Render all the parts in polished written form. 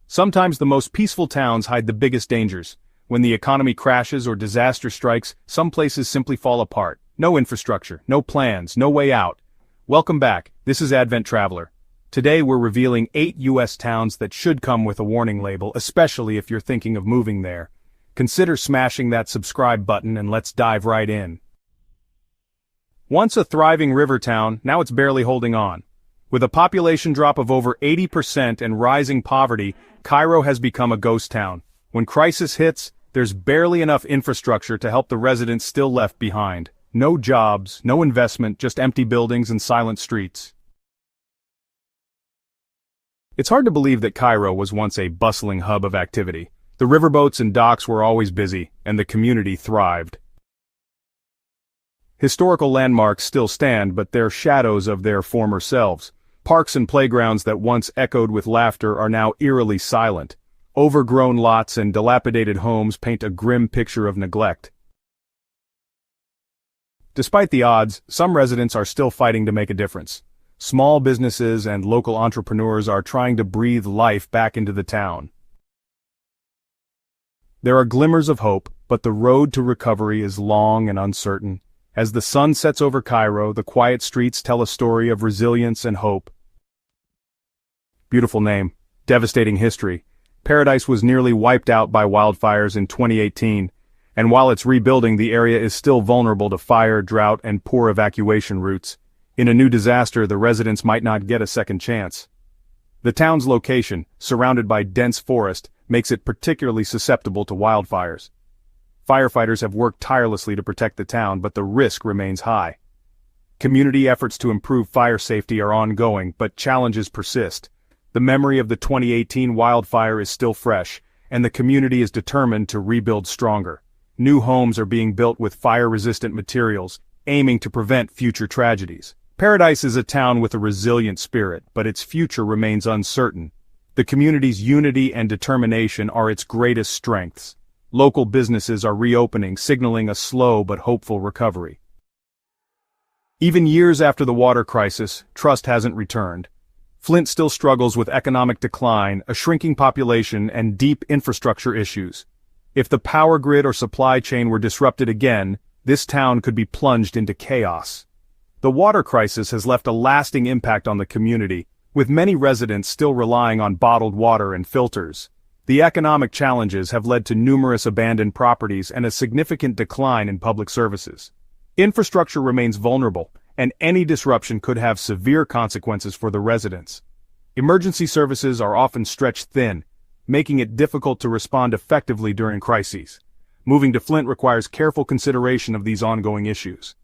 Sometimes the most peaceful towns hide the biggest dangers. When the economy crashes or disaster strikes, some places simply fall apart. No infrastructure, no plans, no way out. Welcome back, this is Advent Traveler. Today we're revealing 8 U.S. towns that should come with a warning label, especially if you're thinking of moving there. Consider smashing that subscribe button and let's dive right in. Once a thriving river town, now it's barely holding on. With a population drop of over 80% and rising poverty, Cairo has become a ghost town. When crisis hits, there's barely enough infrastructure to help the residents still left behind. No jobs, no investment, just empty buildings and silent streets. It's hard to believe that Cairo was once a bustling hub of activity. The riverboats and docks were always busy, and the community thrived. Historical landmarks still stand, but they're shadows of their former selves. Parks and playgrounds that once echoed with laughter are now eerily silent. Overgrown lots and dilapidated homes paint a grim picture of neglect. Despite the odds, some residents are still fighting to make a difference. Small businesses and local entrepreneurs are trying to breathe life back into the town. There are glimmers of hope, but the road to recovery is long and uncertain. As the sun sets over Cairo, the quiet streets tell a story of resilience and hope. Beautiful name, devastating history. Paradise was nearly wiped out by wildfires in 2018, and while it's rebuilding, the area is still vulnerable to fire, drought, and poor evacuation routes. In a new disaster, the residents might not get a second chance. The town's location, surrounded by dense forest, makes it particularly susceptible to wildfires. Firefighters have worked tirelessly to protect the town, but the risk remains high. Community efforts to improve fire safety are ongoing, but challenges persist. The memory of the 2018 wildfire is still fresh, and the community is determined to rebuild stronger. New homes are being built with fire-resistant materials, aiming to prevent future tragedies. Paradise is a town with a resilient spirit, but its future remains uncertain. The community's unity and determination are its greatest strengths. Local businesses are reopening, signaling a slow but hopeful recovery. Even years after the water crisis, trust hasn't returned. Flint still struggles with economic decline, a shrinking population, and deep infrastructure issues. If the power grid or supply chain were disrupted again, this town could be plunged into chaos. The water crisis has left a lasting impact on the community, with many residents still relying on bottled water and filters. The economic challenges have led to numerous abandoned properties and a significant decline in public services. Infrastructure remains vulnerable, and any disruption could have severe consequences for the residents. Emergency services are often stretched thin, making it difficult to respond effectively during crises. Moving to Flint requires careful consideration of these ongoing issues.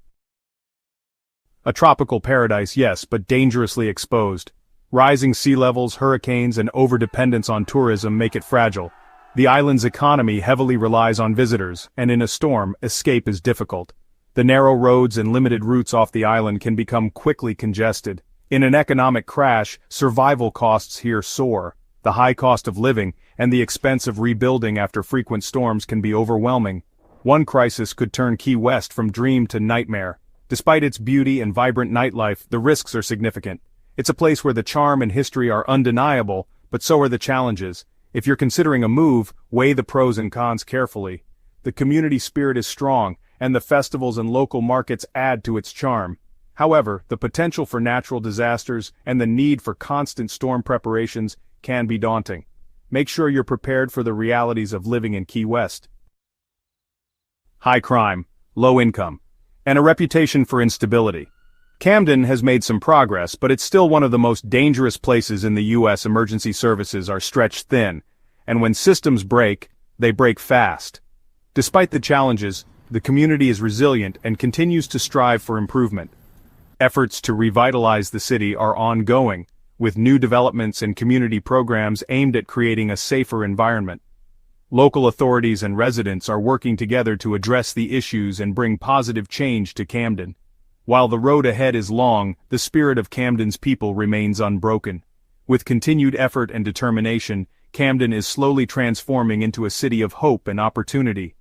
A tropical paradise, yes, but dangerously exposed. Rising sea levels, hurricanes, and overdependence on tourism make it fragile. The island's economy heavily relies on visitors, and in a storm, escape is difficult. The narrow roads and limited routes off the island can become quickly congested. In an economic crash, survival costs here soar. The high cost of living and the expense of rebuilding after frequent storms can be overwhelming. One crisis could turn Key West from dream to nightmare. Despite its beauty and vibrant nightlife, the risks are significant. It's a place where the charm and history are undeniable, but so are the challenges. If you're considering a move, weigh the pros and cons carefully. The community spirit is strong, and the festivals and local markets add to its charm. However, the potential for natural disasters and the need for constant storm preparations can be daunting. Make sure you're prepared for the realities of living in Key West. High crime, low income, and a reputation for instability. Camden has made some progress, but it's still one of the most dangerous places in the U.S. Emergency services are stretched thin, and when systems break, they break fast. Despite the challenges, the community is resilient and continues to strive for improvement. Efforts to revitalize the city are ongoing, with new developments and community programs aimed at creating a safer environment. Local authorities and residents are working together to address the issues and bring positive change to Camden. While the road ahead is long, the spirit of Camden's people remains unbroken. With continued effort and determination, Camden is slowly transforming into a city of hope and opportunity.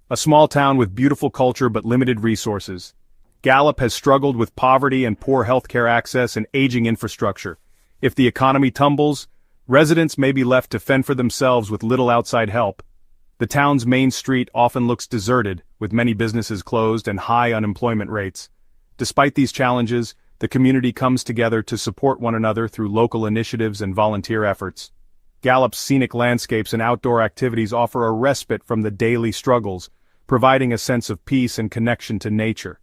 A small town with beautiful culture but limited resources. Gallup has struggled with poverty and poor healthcare access and aging infrastructure. If the economy tumbles, Residents may be left to fend for themselves with little outside help. The town's main street often looks deserted, with many businesses closed and high unemployment rates. Despite these challenges, the community comes together to support one another through local initiatives and volunteer efforts. Gallup's scenic landscapes and outdoor activities offer a respite from the daily struggles, providing a sense of peace and connection to nature.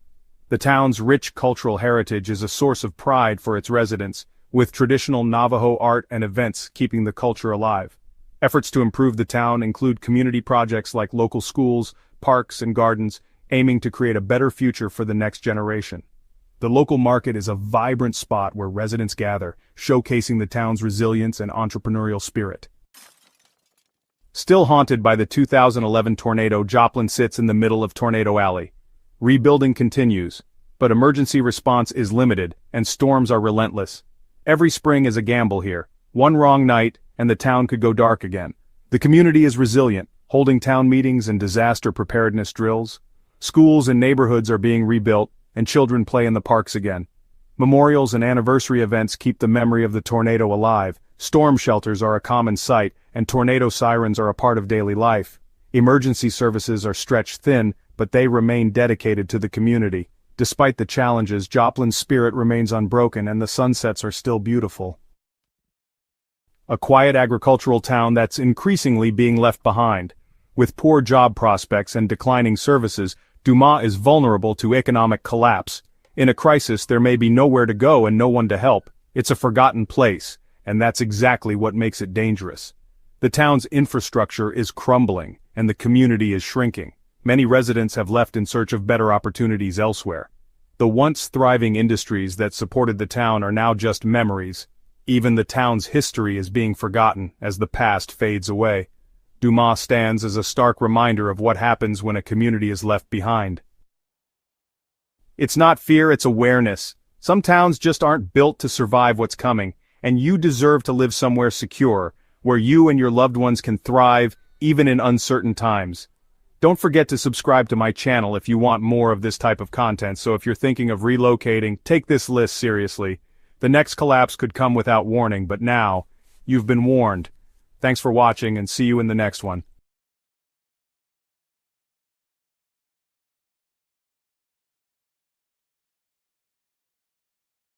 The town's rich cultural heritage is a source of pride for its residents, with traditional Navajo art and events keeping the culture alive. Efforts to improve the town include community projects like local schools, parks, and gardens, aiming to create a better future for the next generation. The local market is a vibrant spot where residents gather, showcasing the town's resilience and entrepreneurial spirit. Still haunted by the 2011 tornado, Joplin sits in the middle of Tornado Alley. Rebuilding continues, but emergency response is limited, and storms are relentless. Every spring is a gamble here. One wrong night, and the town could go dark again. The community is resilient, holding town meetings and disaster preparedness drills. Schools and neighborhoods are being rebuilt, and children play in the parks again. Memorials and anniversary events keep the memory of the tornado alive. Storm shelters are a common sight, and tornado sirens are a part of daily life. Emergency services are stretched thin, but they remain dedicated to the community. Despite the challenges, Joplin's spirit remains unbroken and the sunsets are still beautiful. A quiet agricultural town that's increasingly being left behind. With poor job prospects and declining services, Dumas is vulnerable to economic collapse. In a crisis, there may be nowhere to go and no one to help. It's a forgotten place, and that's exactly what makes it dangerous. The town's infrastructure is crumbling, and the community is shrinking. Many residents have left in search of better opportunities elsewhere. The once thriving industries that supported the town are now just memories. Even the town's history is being forgotten as the past fades away. Dumas stands as a stark reminder of what happens when a community is left behind. It's not fear, it's awareness. Some towns just aren't built to survive what's coming, and you deserve to live somewhere secure, where you and your loved ones can thrive, even in uncertain times. Don't forget to subscribe to my channel if you want more of this type of content, so if you're thinking of relocating, take this list seriously. The next collapse could come without warning, but now, you've been warned. Thanks for watching and see you in the next one.